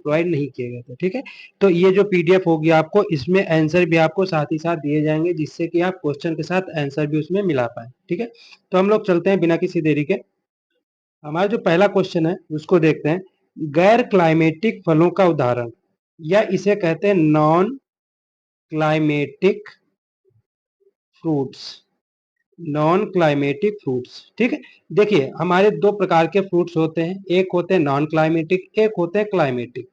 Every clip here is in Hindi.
प्रोवाइड नहीं किए गए थे। ठीक है, तो ये जो पीडीएफ होगी आपको, इसमें आंसर भी आपको साथ ही साथ दिए जाएंगे, जिससे कि आप क्वेश्चन के साथ आंसर भी उसमें मिला पाए। ठीक है, तो हम लोग चलते हैं बिना किसी देरी के। हमारा जो पहला क्वेश्चन है उसको देखते हैं। गैर क्लाइमेटिक फलों का उदाहरण, या इसे कहते हैं non climatic fruits. Non climatic fruits, ठीक है। देखिए हमारे दो प्रकार के फ्रूट्स होते हैं, एक होते हैं नॉन क्लाइमेटिक, एक होते हैं क्लाइमेटिक।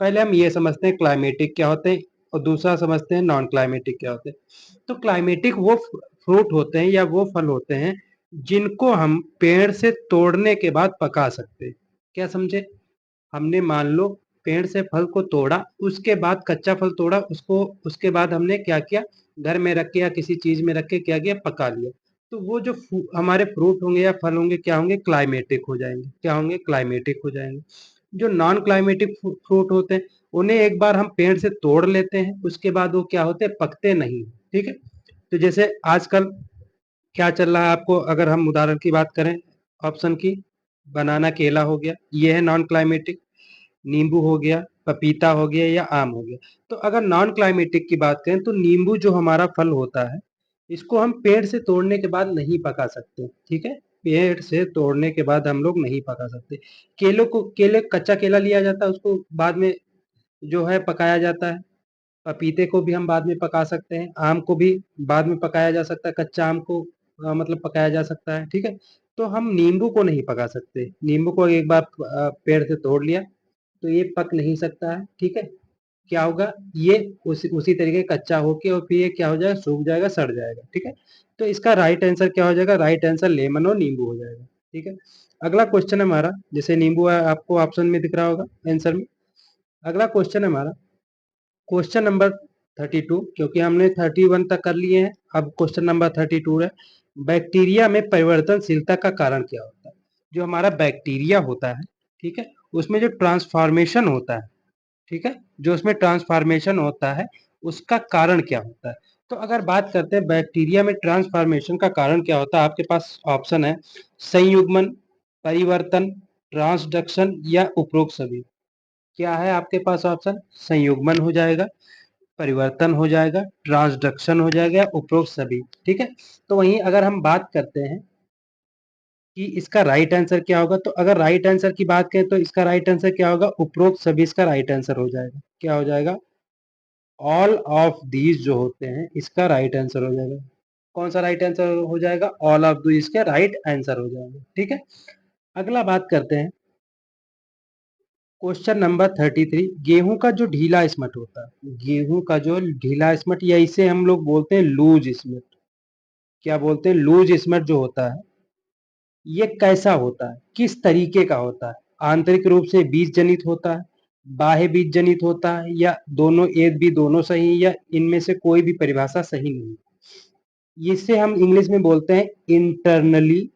पहले हम ये समझते हैं क्लाइमेटिक क्या होते हैं, और दूसरा समझते हैं नॉन क्लाइमेटिक क्या होते हैं। तो क्लाइमेटिक वो फ्रूट होते हैं या वो फल होते हैं जिनको हम पेड़ से तोड़ने के बाद पका सकते हैं। क्या समझे? हमने मान लो पेड़ से फल को तोड़ा, उसके बाद कच्चा फल तोड़ा, उसको उसके बाद हमने क्या किया, घर में रख के या किसी चीज में रख के क्या किया, पका लिया। तो वो जो हमारे फ्रूट होंगे या फल होंगे क्या होंगे, क्लाइमेटिक हो जाएंगे। क्या होंगे? क्लाइमेटिक हो जाएंगे। जो नॉन क्लाइमेटिक फ्रूट होते हैं उन्हें एक बार हम पेड़ से तोड़ लेते हैं, उसके बाद वो क्या होते हैं, पकते नहीं। ठीक है, तो जैसे आजकल क्या चल रहा है, आपको अगर हम उदाहरण की बात करें ऑप्शन की, बनाना, केला हो गया, ये है नॉन क्लाइमेटिक। नींबू हो गया, पपीता हो गया, या आम हो गया। तो अगर नॉन क्लाइमेटिक की बात करें तो नींबू जो हमारा फल होता है, इसको हम पेड़ से तोड़ने के बाद नहीं पका सकते। ठीक है, पेड़ से तोड़ने के बाद हम लोग नहीं पका सकते। केले कच्चा केला लिया जाता है, उसको बाद में जो है पकाया जाता है। पपीते को भी हम बाद में पका सकते हैं, आम को भी बाद में पकाया जा सकता है, कच्चा आम को मतलब पकाया जा सकता है। ठीक है, तो हम नींबू को नहीं पका सकते। नींबू को एक बार पेड़ से तोड़ लिया तो ये पक नहीं सकता है। ठीक है, क्या होगा, ये उसी तरीके कच्चा होके और फिर ये क्या हो जाएगा, सूख जाएगा, सड़ जाएगा। ठीक है, तो इसका राइट आंसर क्या हो जाएगा, राइट आंसर लेमन और नींबू हो जाएगा। ठीक है, अगला क्वेश्चन है हमारा, जैसे नींबू है आपको ऑप्शन में दिख रहा होगा आंसर में। अगला क्वेश्चन है हमारा क्वेश्चन नंबर 32, क्योंकि हमने 31 तक कर लिए हैं, अब क्वेश्चन नंबर 32 है। बैक्टीरिया में परिवर्तनशीलता का कारण क्या होता है? जो हमारा बैक्टीरिया होता है, ठीक है, उसमें जो ट्रांसफॉर्मेशन होता है, ठीक है, जो उसमें ट्रांसफॉर्मेशन होता है उसका कारण क्या होता है? तो अगर बात करते हैं बैक्टीरिया में ट्रांसफॉर्मेशन का कारण क्या होता है, आपके पास ऑप्शन है संयुग्मन, परिवर्तन, ट्रांसडक्शन, या उपरोक्त सभी। क्या है आपके पास ऑप्शन? संयुग्मन हो जाएगा, परिवर्तन हो जाएगा, ट्रांसडक्शन हो जाएगा, उपरोक्त सभी। ठीक है, तो वहीं अगर हम बात करते हैं कि इसका राइट आंसर क्या होगा, तो अगर राइट आंसर की बात करें तो इसका राइट आंसर क्या होगा, उपरोक्त सभी इसका राइट आंसर हो जाएगा। क्या हो जाएगा? ऑल ऑफ दीज जो होते हैं इसका राइट आंसर हो जाएगा। कौन सा राइट आंसर हो जाएगा? ऑल ऑफ दीज का राइट आंसर हो जाएगा। ठीक है, अगला बात करते हैं क्वेश्चन नंबर 33। गेहूं का जो ढीला स्मट होता है, गेहूं का जो ढीला स्मट, या इसे हम लोग बोलते हैं लूज स्मट। क्या बोलते हैं? लूज स्मट जो होता है ये कैसा होता है, किस तरीके का होता है? आंतरिक रूप से बीज जनित होता है, बाह्य बीज जनित होता है, या दोनों, एक भी दोनों सही, या इनमें से कोई भी परिभाषा सही नहीं। इसे हम इंग्लिश में बोलते हैं इंटरनली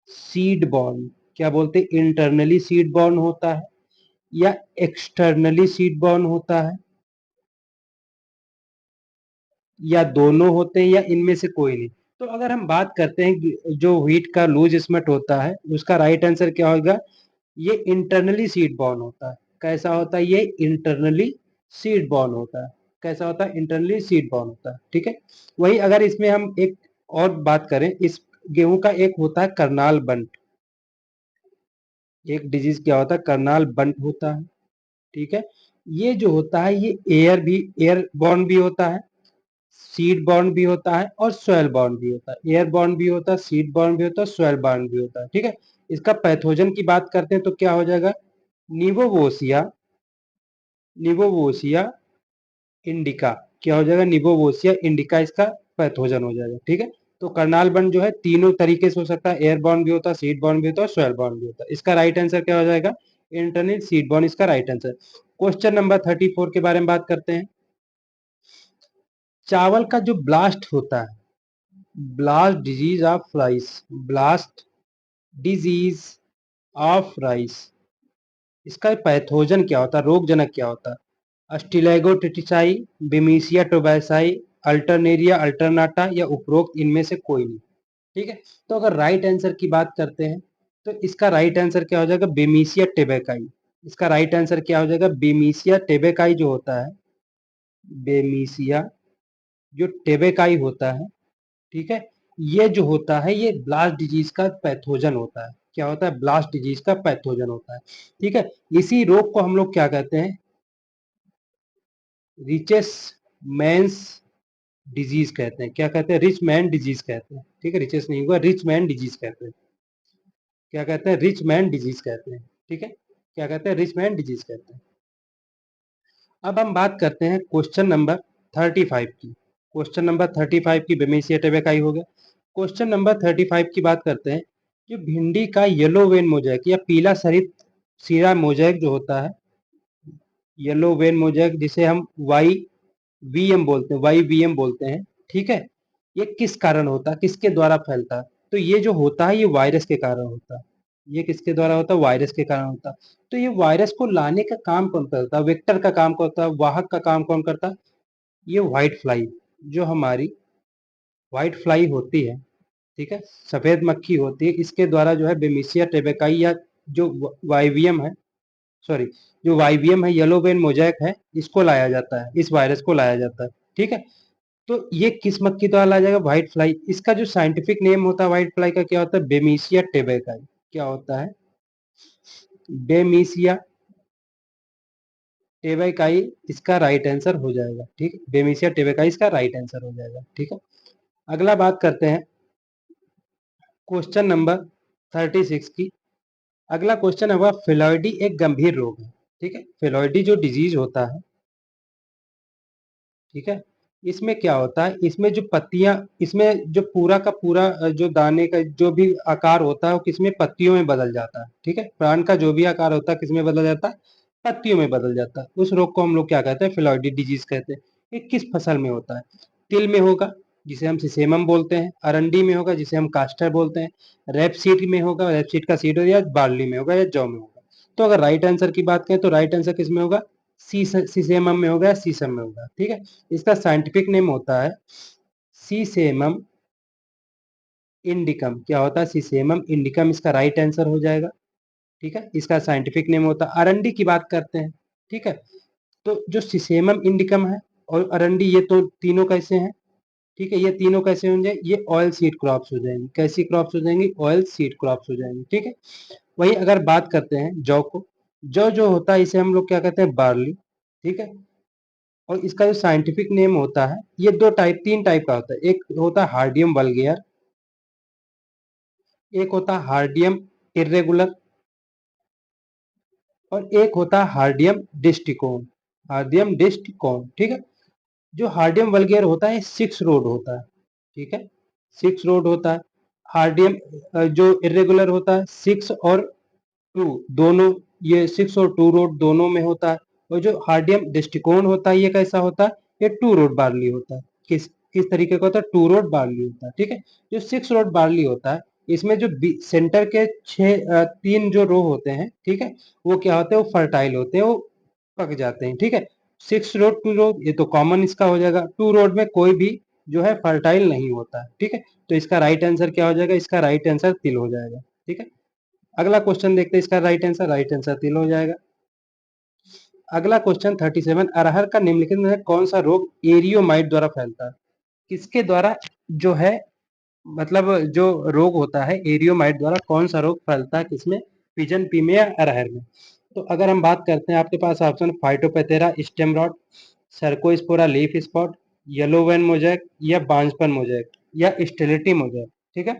सीड बॉर्न। क्या बोलते हैं? इंटरनली सीड बॉर्न होता है, या एक्सटर्नली सीड बॉर्न होता है, या दोनों होते हैं, या इनमें से कोई नहीं। तो अगर हम बात करते हैं कि जो व्हीट का लूज स्मट होता है उसका राइट आंसर क्या होगा, ये इंटरनली सीड बॉर्न होता है। कैसा होता है? ये इंटरनली सीड बॉर्न होता है। कैसा होता है? इंटरनली सीड बॉर्न होता है। ठीक है, वही अगर इसमें हम एक और बात करें, इस गेहूं का एक होता है करनाल बंट। एक डिजीज क्या होता है, करनाल बंट होता है। ठीक है, ये जो होता है ये एयर बॉर्न भी होता है, सीड बॉर्न भी होता है, और सॉइल बॉर्न भी होता है। एयर बॉर्न भी होता है, सीड बॉर्न भी होता है, सॉइल बॉर्न भी होता है। ठीक है, इसका पैथोजन की बात करते हैं तो क्या हो जाएगा, निवोवोसिया, निवोवोसिया इंडिका। क्या हो जाएगा? निवोवोसिया इंडिका इसका पैथोजन हो जाएगा। ठीक है, तो करनाल बर्न जो है तीनों तरीके से हो सकता है, एयर बॉर्न भी होता है, सीड बॉर्न भी होता है, सॉइल बॉर्न भी होता है। इसका राइट आंसर क्या हो जाएगा? इंटरनल सीड बॉर्न इसका राइट आंसर। क्वेश्चन नंबर 34 के बारे में बात करते हैं। चावल का जो ब्लास्ट होता है, blast disease of rice, blast disease of rice, इसका पैथोजन क्या होता है, रोग जनक क्या होता है? अस्टिलेगोटिटिसाई, बिमीसिया टोबैसाई, अल्टरनेरिया अल्टरनाटा, या उपरोक्त इनमें से कोई नहीं। ठीक है, तो अगर राइट आंसर की बात करते हैं तो इसका राइट आंसर क्या हो जाएगा? बेमिसिया टेबेकाई। इसका राइट आंसर क्या हो जाएगा? बेमिसिया टेबेकाई जो होता है, बेमिसिया जो टेबेकाई होता है, ठीक है, ये जो होता है ये ब्लास्ट डिजीज का पैथोजन होता है। क्या होता है? ब्लास्ट डिजीज का पैथोजन होता है। ठीक है, इसी रोग को हम लोग क्या कहते हैं? रिचेस मैंस डिजीज कहते हैं। क्या कहते हैं? रिच मैन डिजीज कहते हैं। ठीक है, रिचेस नहीं होगा, रिच मैन डिजीज कहते हैं। क्या कहते हैं? रिच मैन डिजीज कहते हैं। ठीक है, क्या कहते हैं? रिच मैन डिजीज कहते हैं। अब हम बात करते हैं क्वेश्चन नंबर 35 की। क्वेश्चन नंबर 35 की बेमेसिया टेबेकाई हो गया। क्वेश्चन नंबर 35 की बात करते हैं। जो भिंडी का येलो वेन मोजैक या पीला सरित सीरा मोजैक जो होता है, येलो वेन मोजैक जिसे हम वाई वीएम बोलते हैं, YVM बोलते हैं। ठीक है, ये किस कारण होता है? किसके द्वारा फैलता है? तो ये जो होता है ये वायरस के कारण होता है। ये किसके द्वारा होता है? वायरस के कारण होता है। तो ये वायरस को लाने का काम कौन करता है? वेक्टर का काम कौन करता है? वाहक का काम कौन करता है? ये व्हाइट फ्लाई, जो हमारी व्हाइट फ्लाई होती है, ठीक है, सफेद मक्खी होती है, इसके द्वारा जो है बेमिसिया टेबेकाई या जो वाईवीएम है, सॉरी, जो वाईवीएम है, येलो वेन मोजैक है, इसको लाया जाता है, इस वायरस को लाया जाता है। ठीक है, तो ये किस मक्खी द्वारा लाया जाएगा? White fly. इसका जो साइंटिफिक नेम होता है व्हाइट फ्लाई का, क्या होता है? बेमिसिया टेबेकाई। क्या होता है? बेमिसिया टेबेकाई इसका राइट आंसर हो जाएगा। ठीक है, बेमिसिया टेबेकाई इसका राइट आंसर हो जाएगा। ठीक है, अगला बात करते हैं क्वेश्चन नंबर 36 की। अगला क्वेश्चन है, फिलॉइडी एक गंभीर रोग है। ठीक है, फिलॉइडी जो डिजीज होता है, ठीक है, इसमें क्या होता है? इसमें जो पत्तियां, इसमें जो पूरा का पूरा जो दाने का जो भी आकार होता है वो किसमें? पत्तियों में बदल जाता है। ठीक है, प्लांट का जो भी आकार होता है किसमें बदल जाता है? पत्तियों में बदल जाता है। उस रोग को हम लोग क्या कहते हैं? फिलॉइडी डिजीज कहते हैं। ये किस फसल में होता है? तिल में होगा, जिसे हम सिसेमम बोलते हैं। अरंडी में होगा, जिसे हम कास्टर बोलते हैं। रेपसीड में होगा, रेपसीड का सीड, या बार्ली में होगा, या जौ में होगा। तो अगर राइट आंसर की बात करें तो राइट आंसर किसमें होगा? सीसेमम में होगा, सीसम में होगा। ठीक है, इसका साइंटिफिक नेम होता है सीसेमम इंडिकम। क्या होता है? सीसेमम इंडिकम इसका राइट आंसर हो जाएगा। ठीक है, इसका साइंटिफिक नेम होता है। अरंडी की बात करते हैं, ठीक है, तो जो सीसेमम इंडिकम है और अरंडी, ये तो तीनों कैसे हैं? ठीक है, ये तीनों कैसे होंगे? ये ऑयल सीड क्रॉप्स हो जाएंगी। कैसी क्रॉप्स हो जाएंगी? ऑयल सीड क्रॉप्स हो जाएंगी। ठीक है, वही अगर बात करते हैं जौ को, जौ जो होता है इसे हम लोग क्या कहते हैं? बार्ली। ठीक है, और इसका जो साइंटिफिक नेम होता है, ये तीन टाइप का होता है। एक होता है हार्डियम वल्गेयर, एक होता है हार्डियम इर्रेगुलर, और एक होता है हार्डियम डिस्टिकोन। हार्डियम डिस्टिकोन, ठीक है। जो हार्डियम वल्गेयर होता है सिक्स रोड होता है। ठीक है, सिक्स रोड होता है। हार्डियम जो इर्रेगुलर होता है सिक्स और टू दोनों, ये सिक्स और टू रोड दोनों में होता है। और जो हार्डियम डिस्टिकोन होता है ये कैसा होता है? ये टू रोड बार्ली होता है। किस तरीके का होता है? टू रोड बार्ली होता है। ठीक है, जो सिक्स रोड बार्ली होता है, इसमें जो सेंटर के तीन जो रो होते हैं, ठीक है, वो क्या होते हैं? वो फर्टाइल होते हैं, वो पक जाते हैं। ठीक है, सिक्स रोड टू रोड ये तो कॉमन इसका हो जाएगा। टू रोड में कोई भी जो है फर्टाइल नहीं होता है। ठीक है, तो इसका राइट आंसर क्या हो जाएगा? इसका राइट आंसर तिल हो जाएगा। ठीक है, अगला क्वेश्चन देखते हैं। इसका राइट आंसर तिल हो जाएगा। अगला क्वेश्चन 37, अरहर का निम्नलिखित में से कौन सा रोग एरियोमाइट द्वारा फैलता है? किसके द्वारा जो है, मतलब जो रोग होता है एरियोमाइट द्वारा, कौन सा रोग फैलता है किसमें? पिजन पी में या अरहर में? तो अगर हम बात करते हैं, आपके पास option phytophthora stem rot, cercospora leaf spot, yellow vein mosaic, या बांझपन मोजैक, या स्टेलिटी मोजैक। ठीक है,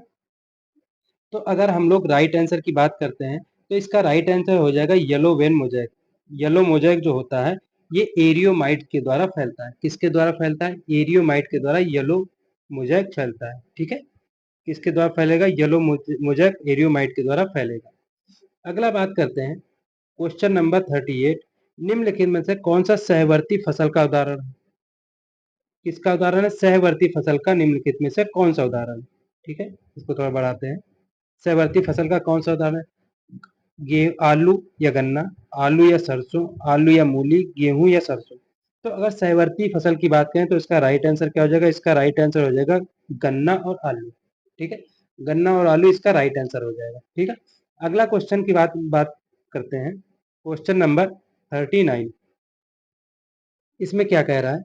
तो अगर हम लोग राइट आंसर की बात करते हैं तो इसका राइट आंसर हो जाएगा yellow vein mosaic. Yellow mosaic जो होता है ये एरियोमाइट के द्वारा फैलता है। किसके द्वारा फैलता है? एरियोमाइट के द्वारा येलो मोजैक फैलता है। ठीक है, किसके द्वारा फैलेगा? येलो मोजैक एरियोमाइट के द्वारा फैलेगा। अगला बात करते हैं क्वेश्चन नंबर 38, निम्नलिखित में से कौन सा सहवर्ती फसल का उदाहरण है? किसका उदाहरण है? सहवर्ती फसल का निम्नलिखित में से कौन सा उदाहरण है? ठीक है, इसको थोड़ा बढ़ाते हैं। सहवर्ती फसल का कौन सा उदाहरण है? आलू या गन्ना, आलू या सरसों, आलू या मूली, गेहूं या सरसों। तो अगर सहवर्ती फसल की बात करें तो इसका राइट आंसर क्या हो जाएगा? इसका राइट आंसर हो जाएगा गन्ना और आलू। ठीक है, गन्ना और आलू इसका राइट आंसर हो जाएगा। ठीक है, अगला क्वेश्चन की बात करते हैं, क्वेश्चन नंबर 39। इसमें क्या कह रहा है,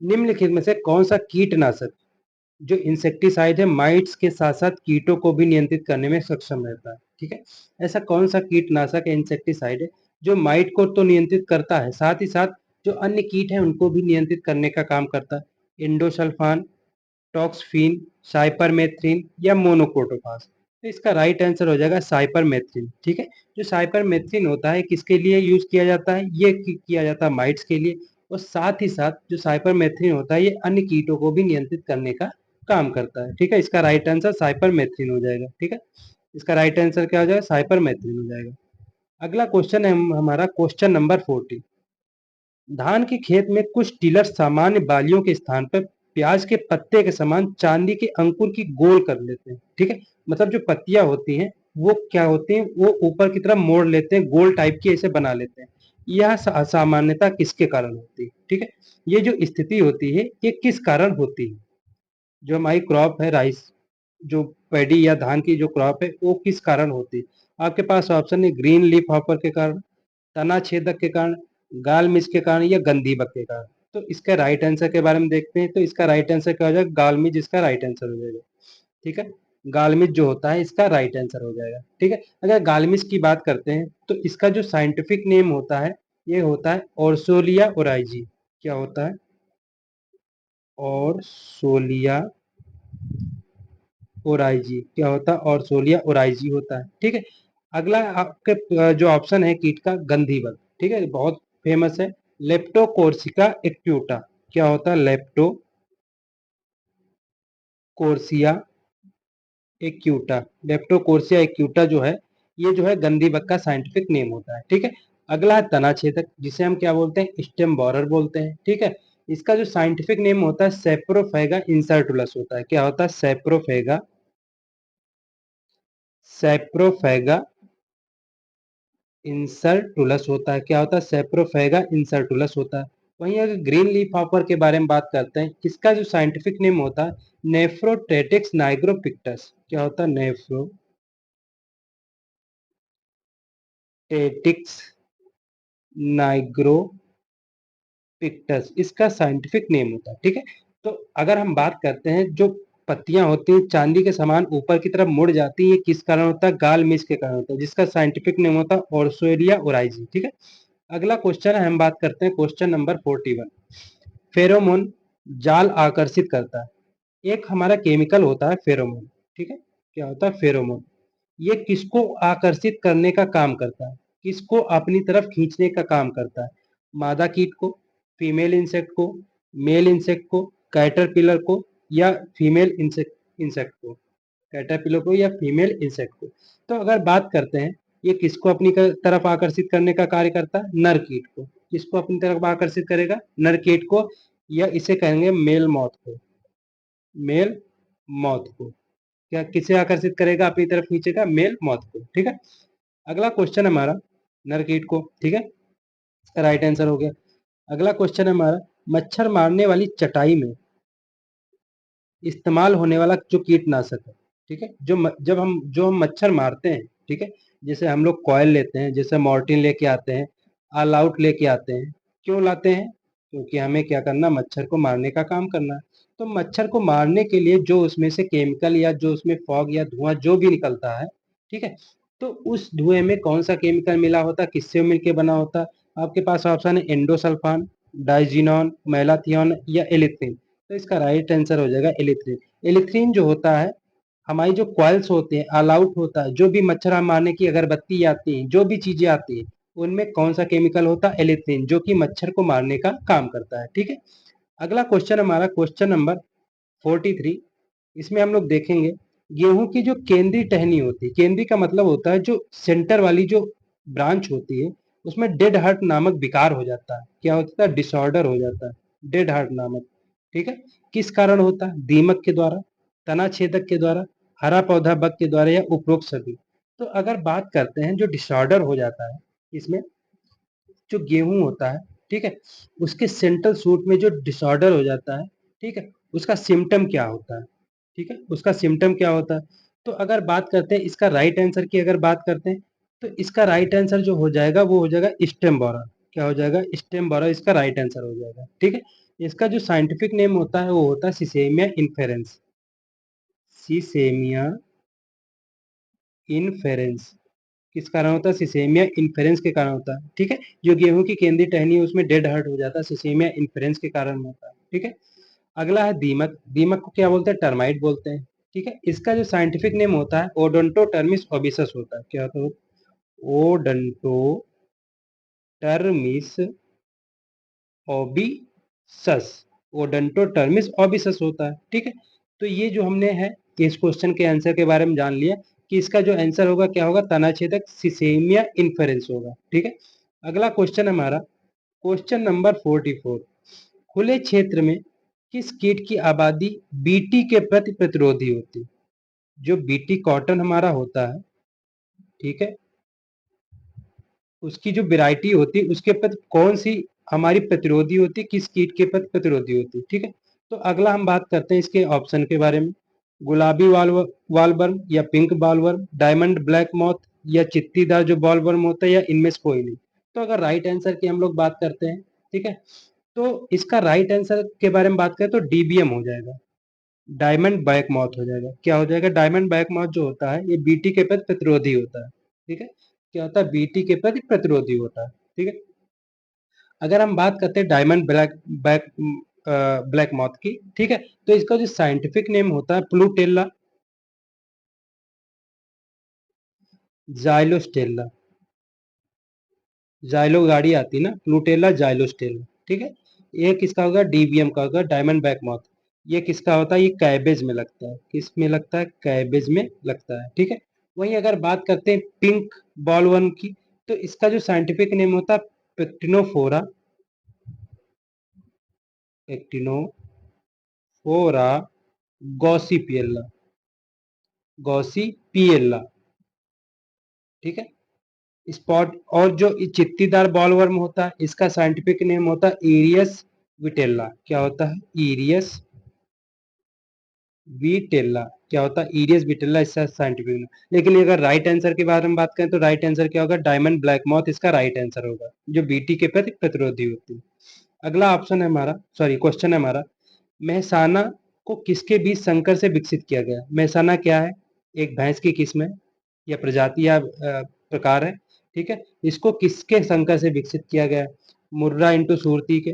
निम्नलिखित में से कौन सा कीटनाशक जो इंसेक्टिसाइड है माइट्स के साथ साथ कीटों को भी नियंत्रित करने में सक्षम रहता है। ठीक है, ऐसा कौन सा कीटनाशक है, इंसेक्टिसाइड है, जो माइट को तो नियंत्रित करता है, साथ ही साथ जो अन्य कीट हैं उनको भी नियंत्रित करने का काम करता है। इंडोसल्फान, टॉक्सफिन, साइपरमेथ्रिन या मोनोक्रोटोफास। तो इसका राइट आंसर हो जाएगा साइपरमेथ्रिन। ठीक है, जो साइपरमेथ्रिन होता है किसके लिए यूज किया जाता है, ये किया जाता है माइट्स के लिए, और साथ ही साथ जो साइपरमेथ्रिन होता है ये अन्य कीटों को भी नियंत्रित करने का काम करता है। ठीक है, इसका राइट आंसर साइपरमेथ्रिन हो जाएगा। ठीक है, इसका राइट आंसर क्या हो जाएगा, साइपरमेथ्रिन हो जाएगा। अगला क्वेश्चन है हमारा क्वेश्चन नंबर 40। धान के खेत में कुछ टिलर सामान्य बालियों के स्थान पर प्याज के पत्ते के समान चांदी के अंकुर की गोल कर लेते हैं। ठीक है, मतलब जो पत्तियां होती हैं वो क्या होती हैं, वो ऊपर की तरफ मोड़ लेते हैं, गोल टाइप की ऐसे बना लेते हैं। यह असामान्यता किसके कारण होती है। ठीक है, ये जो स्थिति होती है ये किस कारण होती है। जो हमारी क्रॉप है राइस, जो पैडी या धान की जो क्रॉप है वो किस कारण होती है। आपके पास ऑप्शन है ग्रीन लीफ हॉपर के कारण, तना छेदक के कारण, गाल मिज के कारण या गंधी बग के कारण। तो इसका राइट आंसर के बारे में देखते हैं, तो इसका राइट आंसर क्या हो जाएगा, गाल मिज इसका राइट आंसर हो जाएगा। ठीक है, गाल मिज जो होता है इसका राइट आंसर हो जाएगा। ठीक है, अगर गाल मिज की बात करते हैं तो इसका जो साइंटिफिक नेम होता है ये होता है ओर्सोलिया ओराइजी। क्या होता है, ओर्सोलिया ओराइजी। क्या होता है, ओर्सोलिया ओराइजी होता है। ठीक है, अगला आपके जो ऑप्शन है कीट का, गंधी बग। ठीक है, बहुत फेमस है, लेप्टोकोर्सिका एक्यूटा। क्या होता है, लेप्टोकोर्सिया एक्यूटा। लेप्टोकोर्सिया एक्यूटा जो है ये जो है गंधी बग का साइंटिफिक नेम होता है। ठीक है, अगला है तना छेदक, जिसे हम क्या बोलते हैं, स्टेम बोरर बोलते हैं। ठीक है, इसका जो साइंटिफिक नेम होता है सेप्रोफेगा इंसर्टुलस होता है। क्या होता है, सेप्रोफेगा, सेप्रोफेगा इंसर्टुलस होता है। क्या होता है, सेप्रोफेगा इंसर्टुलस होता है। वहीं अगर ग्रीन लीफ हॉपर के बारे में बात करते हैं, किसका जो साइंटिफिक नेम होता है, नेफ्रोटेटिक्स नाइग्रोपिक्टस। क्या होता है, नेफ्रोटेटिक्स नाइग्रोपिक्टस इसका साइंटिफिक नेम होता है। ठीक है, तो अगर हम बात करते हैं जो पत्तियां होती हैं चांदी के समान ऊपर की तरफ मुड़ जाती है, ये किस कारण होता है, गाल मिज के कारण होता है, जिसका साइंटिफिक नेम होता है ओर्सोलिया ओराइजी। ठीक है, अगला क्वेश्चन है, हम बात करते हैं क्वेश्चन नंबर 41। फेरोमोन जाल आकर्षित करता है, एक हमारा केमिकल होता है फेरोमोन। ठीक है, क्या होता है, फेरोमोन। ये किसको आकर्षित करने का काम करता है, किसको अपनी तरफ खींचने का काम करता है, मादा कीट को, फीमेल इंसेक्ट को, मेल इंसेक्ट को, कैटरपिलर को या फीमेल इंसेक्ट को, कैटरपिलर को या फीमेल इंसेक्ट को। तो अगर बात करते हैं ये किसको अपनी तरफ आकर्षित करने का कार्य करता है, नर कीट को। किसको अपनी तरफ आकर्षित करेगा, नर कीट को, या इसे कहेंगे मेल मॉथ को, मेल मॉथ को। क्या किसे आकर्षित करेगा, अपनी तरफ खींचेगा, मेल मॉथ को। ठीक है, अगला क्वेश्चन हमारा नर कीट को। ठीक है, राइट आंसर हो गया। अगला क्वेश्चन हमारा, मच्छर मारने वाली चटाई में इस्तेमाल होने वाला जो कीटनाशक है। ठीक है, जब हम मच्छर मारते हैं, ठीक है, जैसे हम लोग कॉयल लेते हैं, जैसे मॉर्टिन लेके आते हैं, ऑल आउट लेके आते हैं। क्यों लाते हैं, क्योंकि हमें क्या करना, मच्छर को मारने का काम करना है। तो मच्छर को मारने के लिए जो उसमें से केमिकल या जो उसमें फॉग या धुआं जो भी निकलता है, ठीक है, तो उस धुएं में कौन सा केमिकल मिला होता है, किससे मिलके बना होता है। आपके पास ऑप्शन है एंडोसल्फान, डाइजीनॉन, मैलाथियन या एलिथ्रिन। तो इसका राइट आंसर हो जाएगा एलिथ्रिन। एलिथ्रिन जो होता है, हमारी जो कॉइल्स होते हैं, ऑल आउट होता है, जो भी मच्छर मारने की अगरबत्ती आती है, जो भी चीजें आती है, उनमें कौन सा केमिकल होता है, एलिथ्रिन, जो कि मच्छर को मारने का काम करता है। ठीक है, अगला क्वेश्चन हमारा क्वेश्चन नंबर 43। इसमें हम लोग देखेंगे गेहूं की जो केंद्रीय टहनी होती है, केंद्रीय का मतलब होता है जो सेंटर वाली जो ब्रांच होती है, उसमें डेड हार्ट नामक विकार हो जाता है। क्या होता है, डिसऑर्डर हो जाता है, डेड हार्ट नामक। ठीक है, किस कारण होता है, दीमक के द्वारा, तना छेदक के द्वारा, हरा पौधा बग के द्वारा या उपरोक्त सभी। तो अगर बात करते हैं जो डिसऑर्डर हो जाता है इसमें, जो गेहूं होता है, ठीक है, उसके सेंट्रल सूट में जो डिसऑर्डर हो जाता है, ठीक है, उसका सिम्टम क्या होता है, ठीक है, उसका सिम्टम क्या होता है। तो अगर बात करते हैं इसका राइट आंसर की, अगर बात करते हैं तो इसका राइट आंसर जो हो जाएगा वो हो जाएगा स्टेम बोरा। क्या हो जाएगा? स्टेम बोरा इसका राइट आंसर हो जाएगा। ठीक है, इसका जो साइंटिफिक नेम होता है वो होता है सिसेमिया इन्फेरेंस। सिसेमिया इन्फेरेंस किस कारण होता है? सिसेमिया इन्फेरेंस के कारण होता है। ठीक है, जो गेहूं की केंद्रीय टहनी है उसमें डेड हार्ट हो जाता है, सिसेमिया इन्फेरेंस के कारण होता है। ठीक है, अगला है दीमक। दीमक को क्या बोलते हैं? टर्माइट बोलते हैं। ठीक है, इसका जो साइंटिफिक नेम होता है ओडोंटोटर्मिस ओबिसस होता है। क्या होता है? ओडोंटोटर्मिस ओबिसस। ओडोंटोटर्मिस ओबिसस होता है। ठीक है, तो ये जो हमने है इस क्वेश्चन के आंसर के बारे में जान लिया कि इसका जो आंसर होगा क्या होगा? तनाछेदक सिसेमिया इन्फेरेंस होगा। ठीक है, अगला क्वेश्चन हमारा क्वेश्चन नंबर 44। खुले क्षेत्र में किस कीट की आबादी बीटी के प्रति प्रतिरोधी होती है? जो बीटी कॉटन हमारा होता है, ठीक है, उसकी जो वैरायटी होती है उसके प्रति कौन सी हमारी प्रतिरोधी होती है, किस कीट के प्रति प्रतिरोधी होती है? ठीक है, तो अगला हम बात करते हैं इसके ऑप्शन के बारे में। गुलाबी वालवर्म या pink bollworm, diamond black moth या चित्तीदार जो बॉलवर्म होता है, या इनमें से कोई नहीं। तो अगर राइट आंसर की हम लोग बात करते हैं, ठीक है, तो इसका राइट आंसर के बारे में बात करें तो डीबीएम हो जाएगा, डायमंड बैक माउथ हो जाएगा। क्या हो जाएगा? डायमंड बैक माउथ जो होता है ये बीटी के प्रति प्रतिरोधी होता है। ठीक है, क्या होता है? बीटी के प्रति प्रतिरोधी होता है। ठीक है, अगर हम बात करते हैं डायमंड ब्लैक माउथ की, ठीक है, तो इसका जो साइंटिफिक नेम होता है प्लूटेल्ला जाइलोस्टेल्ला। जाइलो गाड़ी आती है ना, प्लूटेल्ला जाइलोस्टेल्ला। ठीक है, ये किसका होगा? डीबीएम का होगा, डायमंड बैक माउथ। ये किसका होता है? ये कैबेज में लगता है। किस में लगता है? कैबेज में लगता है। ठीक है, वहीं अगर बात करते हैं पिंक बॉलवर्म की, तो इसका जो साइंटिफिक नेम होता है पेक्टिनोफोरा, पेक्टिनोफोरा गॉसिपिएला, गॉसिपिएला। ठीक है, स्पॉट और जो चित्तीदार बॉलवर्म होता है इसका साइंटिफिक नेम होता है एरियस विटेल्ला। क्या होता है? एरियस विटेल्ला। क्या होता है? एरियस विटेल्ला इसका साइंटिफिक नेम। लेकिन अगर राइट आंसर के बारे में बात करें तो राइट आंसर क्या होगा? डायमंड ब्लैक मॉथ इसका राइट आंसर होगा, जो बीटी के प्रति प्रतिरोधी होती है। अगला ऑप्शन है हमारा, सॉरी क्वेश्चन है हमारा, मेहसाना को किसके बीच संकर से विकसित किया गया? मेहसाना क्या है? एक भैंस की किस्म है या प्रजाति या प्रकार है। ठीक है, इसको किसके संकर से विकसित किया गया? मुर्रा इंटू सूरती के,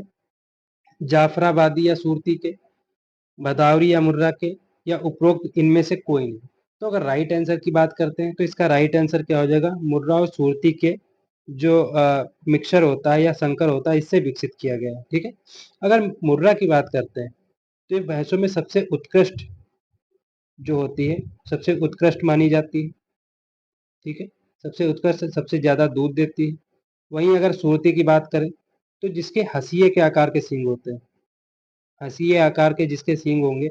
जाफराबादी या सूरती के, भदावरी या मुर्रा के, या उपरोक्त इनमें से कोई नहीं। तो अगर राइट आंसर की बात करते हैं तो इसका राइट आंसर क्या हो जाएगा? मुर्रा और सूरती के जो मिक्सचर होता है या संकर होता है इससे विकसित किया गया है। ठीक है, अगर मुर्रा की बात करते हैं तो ये भैंसों में सबसे उत्कृष्ट जो होती है, सबसे उत्कृष्ट मानी जाती है। ठीक है, सबसे उत्कृष्ट, सबसे ज्यादा दूध देती है। वहीं अगर सूरती की बात करें तो जिसके हंसिए के आकार के सींग होते हैं, हंसिए आकार के जिसके सींग होंगे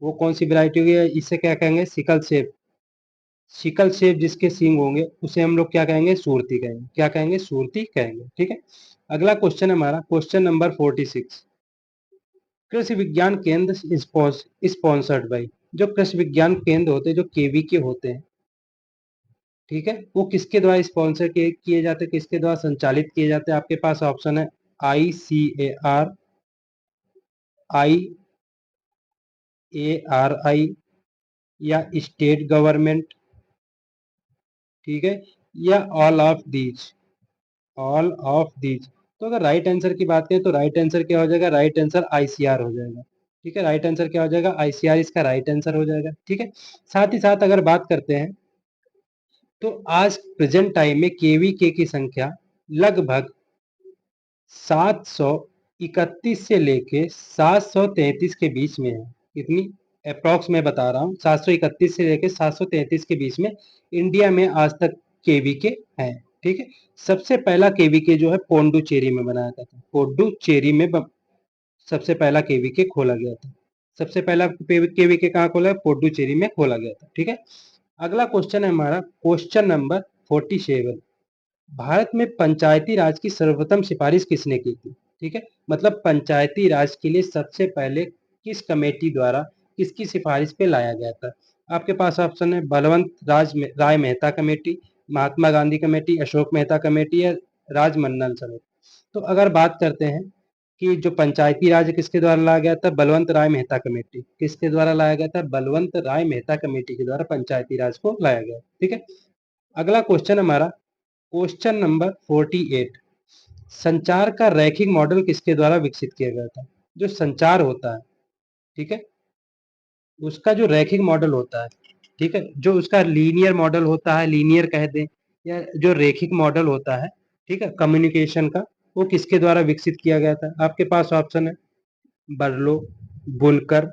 वो कौन सी वैरायटी होगी? इसे क्या कहेंगे? Sickle shape. सिकल शेप जिसके सींग होंगे उसे हम लोग क्या कहेंगे? सूरती कहेंगे। क्या कहेंगे? सूरती कहेंगे। ठीक है, अगला क्वेश्चन हमारा क्वेश्चन नंबर 46। कृषि विज्ञान केंद्र स्पॉन्सर्ड बाई, जो कृषि विज्ञान केंद्र होते हैं जो केवी के होते हैं, ठीक है, वो किसके द्वारा स्पॉन्सर किए जाते हैं, किसके द्वारा संचालित किए जाते हैं? आपके पास ऑप्शन है ICAR, IARI या स्टेट गवर्नमेंट, ठीक है, या all of these, all of these. तो अगर राइट आंसर की बात करें तो राइट आंसर क्या हो जाएगा? राइट आंसर ICR हो जाएगा। ठीक है, राइट आंसर क्या हो जाएगा? ICR इसका राइट आंसर हो जाएगा। ठीक है, साथ ही साथ अगर बात करते हैं तो आज प्रेजेंट टाइम में केवीके की संख्या लगभग 731 से लेके 733 के बीच में है। कितनी? अप्रॉक्स मैं बता रहा हूँ, 731 से लेके 733 के बीच में इंडिया में आज तक केवीके है। ठीक है, सबसे पहला केवीके जो है पोंडुचेरी में बनाया गया था। पोंडुचेरी में सबसे पहला केवीके खोला गया था। सबसे पहला केवीके कहाँ खोला? पोंडुचेरी में खोला गया था। ठीक है, अगला क्वेश्चन है हमारा क्वेश्चन नंबर 47। भारत में पंचायती राज की सर्वप्रथम सिफारिश किसने की थी? ठीक है, मतलब पंचायती राज के लिए सबसे पहले किस कमेटी द्वारा किसकी सिफारिश पे लाया गया था? आपके पास ऑप्शन है बलवंत राय Mehta committee, Mahatma Gandhi committee, Ashok Mehta committee या राजमन्नन समिति। तो अगर बात करते हैं कि जो पंचायती राज किसके द्वारा लाया गया था, बलवंत राय मेहता कमेटी किसके द्वारा लाया गया था, बलवंत राय मेहता कमेटी के द्वारा पंचायती राज को लाया गया। ठीक है, अगला क्वेश्चन हमारा क्वेश्चन नंबर 48, संचार का रैखिक मॉडल किसके द्वारा विकसित किया गया था। जो संचार होता है, ठीक है, उसका जो रैखिक मॉडल होता है, ठीक है, जो उसका लीनियर मॉडल होता है, लीनियर कह दें, या जो रैखिक मॉडल होता है, ठीक है, कम्युनिकेशन का, वो किसके द्वारा विकसित किया गया था। आपके पास ऑप्शन है बर्लो, बुनकर,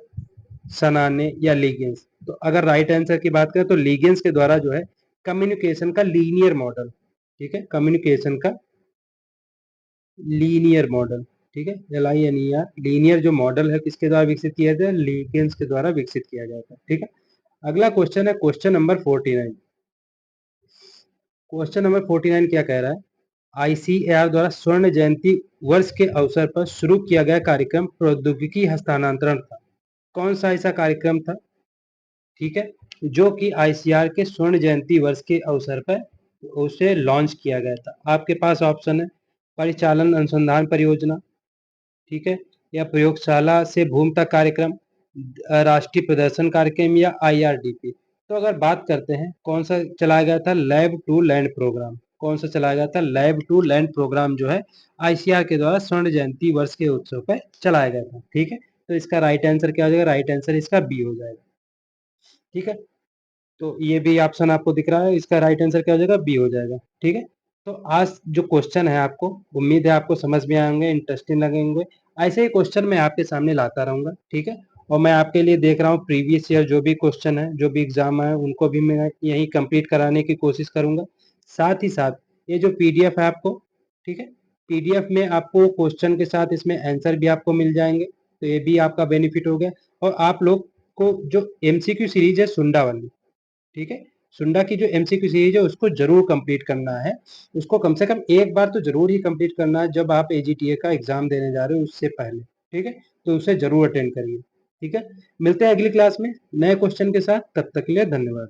सनाने या लीगेंस। तो अगर राइट आंसर की बात करें तो लीगेंस के द्वारा जो है कम्युनिकेशन का लीनियर मॉडल, ठीक है, कम्युनिकेशन का लीनियर मॉडल, ठीक है, LINER लीनियर जो मॉडल है किसके द्वारा विकसित किया गया, लीगेंस के द्वारा विकसित किया गया था। ठीक है, अगला क्वेश्चन है क्वेश्चन नंबर 49। क्वेश्चन नंबर 49 क्या कह रहा है, ICAR द्वारा स्वर्ण जयंती वर्ष के अवसर पर शुरू किया गया कार्यक्रम प्रौद्योगिकी हस्तांतरण था। कौन सा ऐसा कार्यक्रम था, ठीक है, जो कि ICAR के स्वर्ण जयंती वर्ष के अवसर पर उसे लॉन्च किया गया था। आपके पास ऑप्शन है परिचालन अनुसंधान परियोजना, ठीक है, या प्रयोगशाला से भूमि तक कार्यक्रम, राष्ट्रीय प्रदर्शन कार्यक्रम या IRDP। तो अगर बात करते हैं कौन सा चलाया गया था, लैब टू लैंड प्रोग्राम। कौन सा चलाया गया था, लैब टू लैंड प्रोग्राम जो है ICAR के द्वारा स्वर्ण जयंती वर्ष के उत्सव पर चलाया गया था। ठीक है, तो इसका राइट आंसर क्या हो जाएगा, राइट आंसर इसका बी हो जाएगा। ठीक है, तो ये भी ऑप्शन आपको दिख रहा है, इसका राइट आंसर क्या हो जाएगा, बी हो जाएगा। ठीक है, तो आज जो क्वेश्चन है आपको उम्मीद है आपको समझ में आएंगे, इंटरेस्टिंग लगेंगे। ऐसे ही क्वेश्चन मैं आपके सामने लाता रहूंगा। ठीक है, और मैं आपके लिए देख रहा हूँ प्रीवियस ईयर जो भी क्वेश्चन है, जो भी एग्जाम है, उनको भी मैं यही कंप्लीट कराने की कोशिश करूंगा। साथ ही साथ ये जो PDF है आपको, ठीक है, PDF में आपको क्वेश्चन के साथ इसमें आंसर भी आपको मिल जाएंगे, तो ये भी आपका बेनिफिट हो गया। और आप लोग को जो MCQ सीरीज है सुंडा वाली, ठीक है, सुंडा की जो MCQ सीरीज है उसको जरूर कंप्लीट करना है। उसको कम से कम एक बार तो जरूर ही कंप्लीट करना है जब आप AGTA का एग्जाम देने जा रहे हो उससे पहले। ठीक है, तो उसे जरूर अटेंड करिए। ठीक है, मिलते हैं अगली क्लास में नए क्वेश्चन के साथ, तब तक के लिए धन्यवाद।